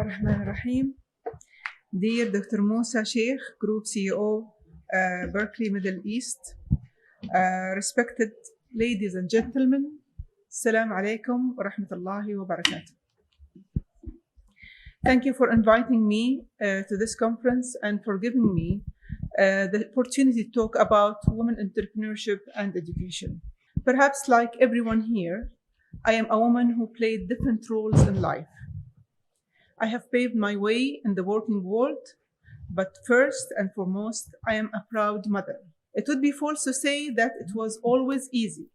Bismillahirrahmanirrahim. Dear Dr. Musa Shaikh, Group CEO, Berkeley Middle East, respected ladies and gentlemen, Assalamu alaikum wa rahmatullahi wa barakatuh. Thank you for inviting me to this conference and for giving me the opportunity to talk about women entrepreneurship and education. Perhaps like everyone here, I am a woman who played different roles in life. I have paved my way in the working world, but first and foremost, I am a proud mother. It would be false to say that it was always easy.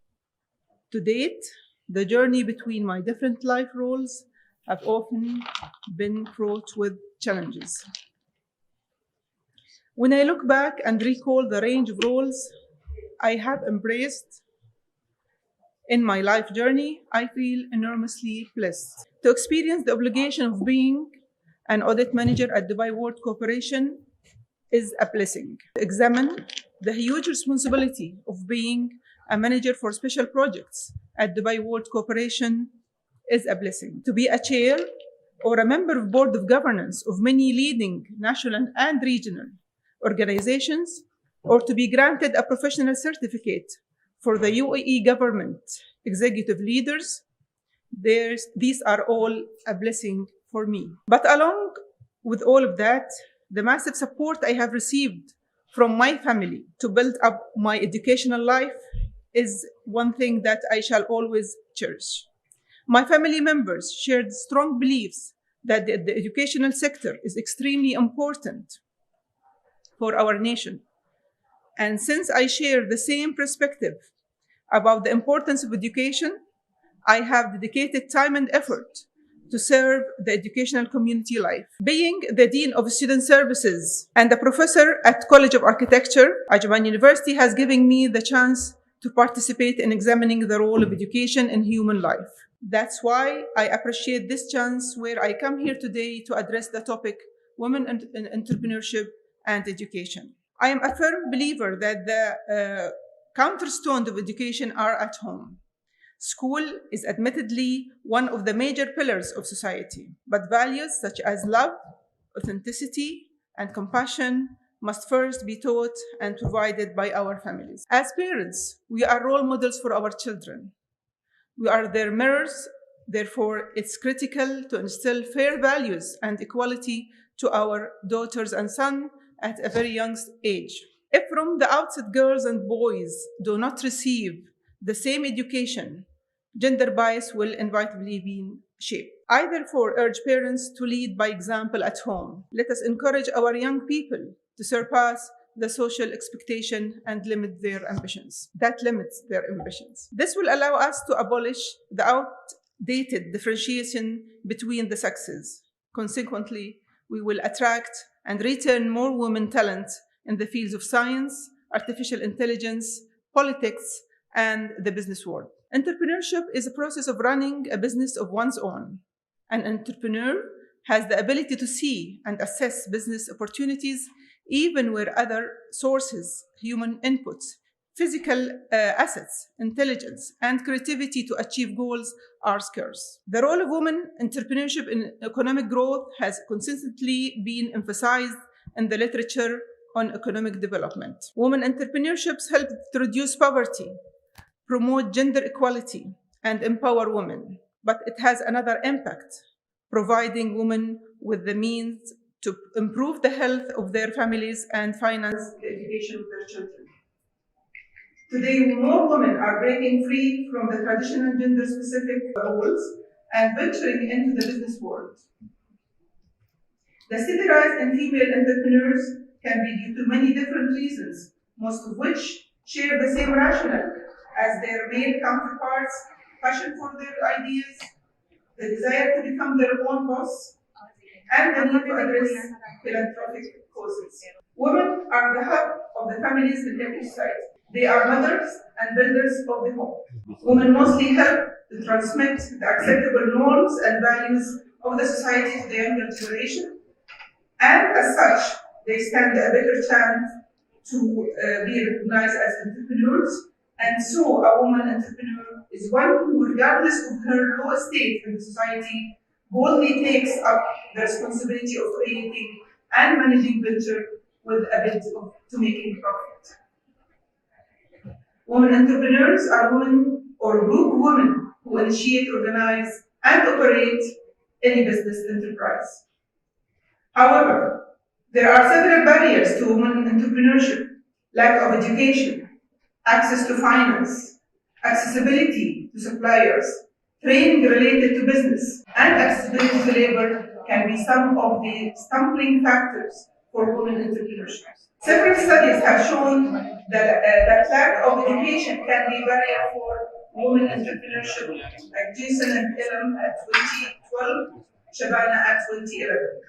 To date, the journey between my different life roles have often been fraught with challenges. When I look back and recall the range of roles I have embraced in my life journey, I feel enormously blessed. To experience the obligation of being an audit manager at Dubai World Corporation is a blessing. To examine the huge responsibility of being a manager for special projects at Dubai World Corporation is a blessing. To be a chair or a member of board of governance of many leading national and regional organizations, or to be granted a professional certificate for the UAE government executive leaders, these are all a blessing for me. But along with all of that, the massive support I have received from my family to build up my educational life is one thing that I shall always cherish. My family members shared strong beliefs that the educational sector is extremely important for our nation. And since I share the same perspective about the importance of education, I have dedicated time and effort to serve the educational community life. Being the Dean of Student Services and a professor at College of Architecture, Ajman University has given me the chance to participate in examining the role of education in human life. That's why I appreciate this chance where I come here today to address the topic women in entrepreneurship and education. I am a firm believer that the cornerstones of education are at home. School is admittedly one of the major pillars of society, but values such as love, authenticity, and compassion must first be taught and provided by our families. As parents, we are role models for our children. We are their mirrors, therefore it's critical to instill fair values and equality to our daughters and sons at a very young age. If from the outset girls and boys do not receive the same education, gender bias will inevitably be shaped. I therefore urge parents to lead by example at home. Let us encourage our young people to surpass the social expectation and limit their ambitions. That limits their ambitions. This will allow us to abolish the outdated differentiation between the sexes. Consequently, we will attract and return more women talent in the fields of science, artificial intelligence, politics, and the business world. Entrepreneurship is a process of running a business of one's own. An entrepreneur has the ability to see and assess business opportunities even where other sources, human inputs, physical assets, intelligence, and creativity to achieve goals are scarce. The role of women entrepreneurship in economic growth has consistently been emphasized in the literature on economic development. Women entrepreneurships help to reduce poverty, promote gender equality, and empower women. But it has another impact, providing women with the means to improve the health of their families and finance the education of their children. Today, more women are breaking free from the traditional gender-specific roles and venturing into the business world. The steady rise in female entrepreneurs can be due to many different reasons, most of which share the same rationale as their male counterparts: passion for their ideas, the desire to become their own boss, and the need to address philanthropic causes. Women are the hub of the families in every society. They are mothers and builders of the home. Women mostly help to transmit the acceptable norms and values of the society to the younger generation, and as such, they stand a better chance to be recognized as entrepreneurs. And so a woman entrepreneur is one who, regardless of her low estate in the society, boldly takes up the responsibility of creating and managing venture with a bit to making profit. Women entrepreneurs are women or group of women who initiate, organize, and operate any business enterprise. However, there are several barriers to women entrepreneurship: lack of education, access to finance, accessibility to suppliers, training related to business, and accessibility to labor can be some of the stumbling factors for women entrepreneurship. Several studies have shown that lack of education can be a barrier for women entrepreneurship, like Jason and Elam at 2012, Shabana at 2011.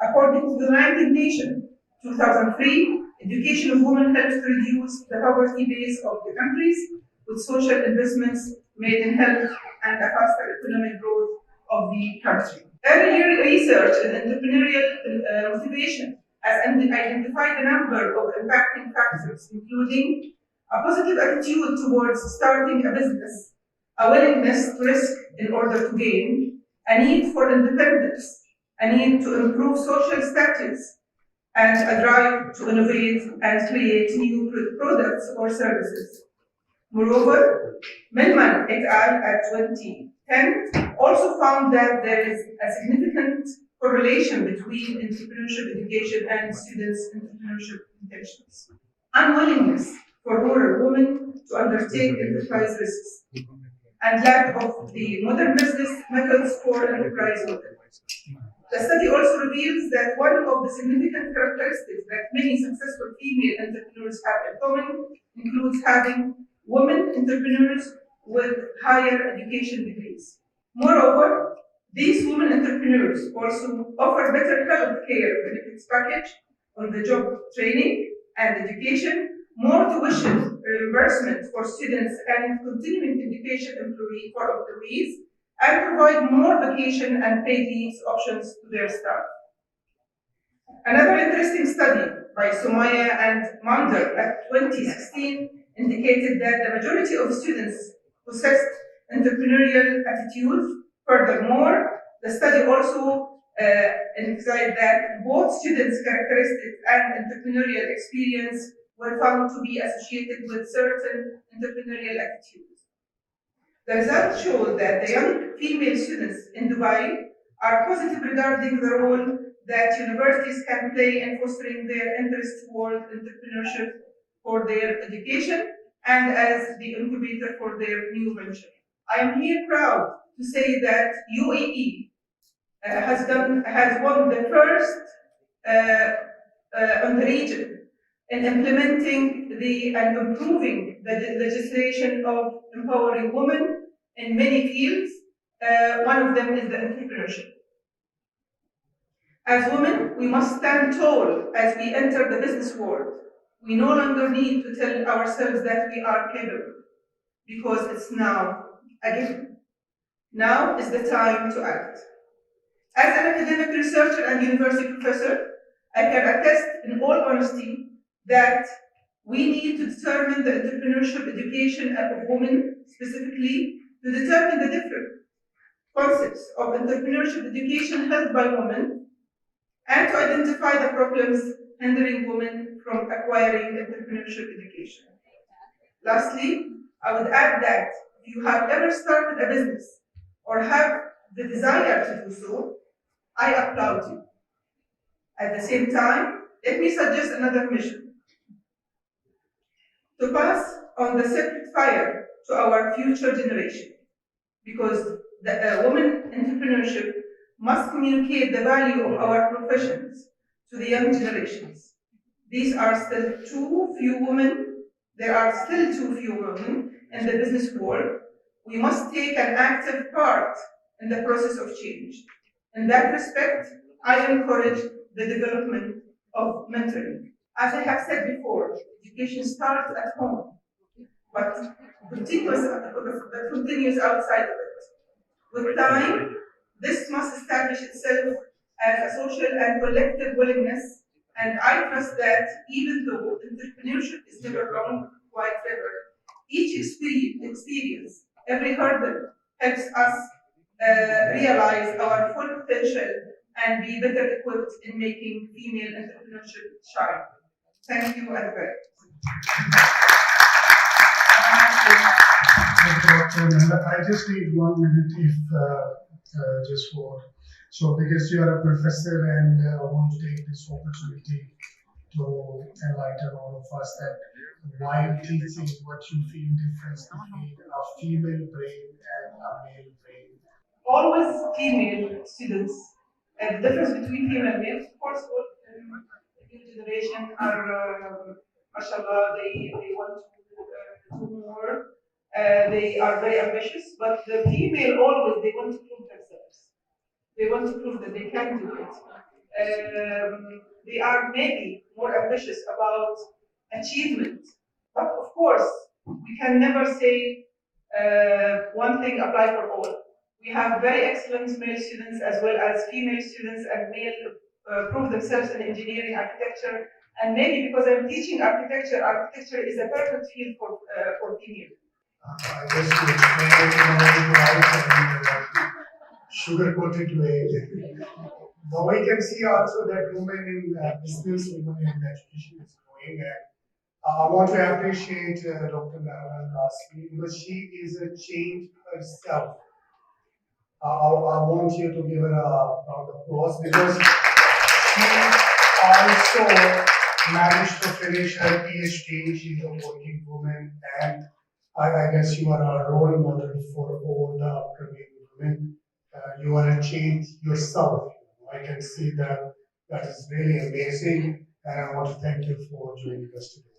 According to the United Nations, 2003, education of women helps to reduce the poverty base of the countries, with social investments made in health and a faster economic growth of the country. Early research in entrepreneurial motivation has identified a number of impacting factors, including a positive attitude towards starting a business, a willingness to risk in order to gain, a need for independence, a need to improve social status, and a drive to innovate and create new products or services. Moreover, Millman et al. At 2010 also found that there is a significant correlation between entrepreneurship education and students' entrepreneurship intentions. Unwillingness for rural women to undertake enterprise risks, and lack of the modern business methods for enterprise model. The study also reveals that one of the significant characteristics that many successful female entrepreneurs have in common includes having women entrepreneurs with higher education degrees. Moreover, these women entrepreneurs also offer better health care benefits package on the job training and education, more tuition reimbursement for students and continuing education for employees, and provide more vacation and paid leave options to their staff. Another interesting study by Sumaya and Mander at 2016 indicated that the majority of students possessed entrepreneurial attitudes. Furthermore, the study also emphasized that both students' characteristics and entrepreneurial experience were found to be associated with certain entrepreneurial attitudes. The results show that the young female students in Dubai are positive regarding the role that universities can play in fostering their interest toward entrepreneurship for their education and as the incubator for their new venture. I am here proud to say that UAE has won the first on the region in implementing and improving the legislation of empowering women in many fields. One of them is the entrepreneurship. As women, we must stand tall as we enter the business world. We no longer need to tell ourselves that we are capable, because it's now again. Now is the time to act. As an academic researcher and university professor, I can attest in all honesty that we need to determine the entrepreneurship education of women specifically to determine the different concepts of entrepreneurship education held by women and to identify the problems hindering women from acquiring entrepreneurship education. Lastly, I would add that if you have ever started a business or have the desire to do so, I applaud you. At the same time, let me suggest another mission: to pass on the sacred fire to our future generation, because the women entrepreneurship must communicate the value of our professions to the young generations. These are still too few women. There are still too few women in the business world. We must take an active part in the process of change. In that respect, I encourage the development of mentoring. As I have said before, education starts at home, but continues outside of it. With time, this must establish itself as a social and collective willingness, and I trust that even though entrepreneurship is never wrong, quite ever, each experience, every hurdle helps us realize our full potential and be better equipped in making female entrepreneurship shine. Thank you, and very. I just need 1 minute if just for so because you are a professor and I want to take this opportunity to enlighten all of us that while teaching what you feel difference between a female brain and a male brain. Always female students. And the difference between female and male, of course, all the new generation are, mashallah, they want to do more. They are very ambitious, but the female always, they want to prove themselves. They want to prove that they can do it. They are maybe more ambitious about achievement. But of course, we can never say one thing apply for all. We have very excellent male students as well as female students, and male prove themselves in engineering, architecture, and maybe because I'm teaching architecture, architecture is a perfect field for female. I guess to explain it in a very bright and sugar-coated way. But we can see also that women in business, women in education is growing, and I want to appreciate Dr. Nahla Al Qassimi because she is a change herself. I want you to give her a round of applause because she also managed to finish her PhD. She's a working woman, and I guess you are a role model for all the upcoming women. You are a change yourself. I can see that that is really amazing, and I want to thank you for joining us today.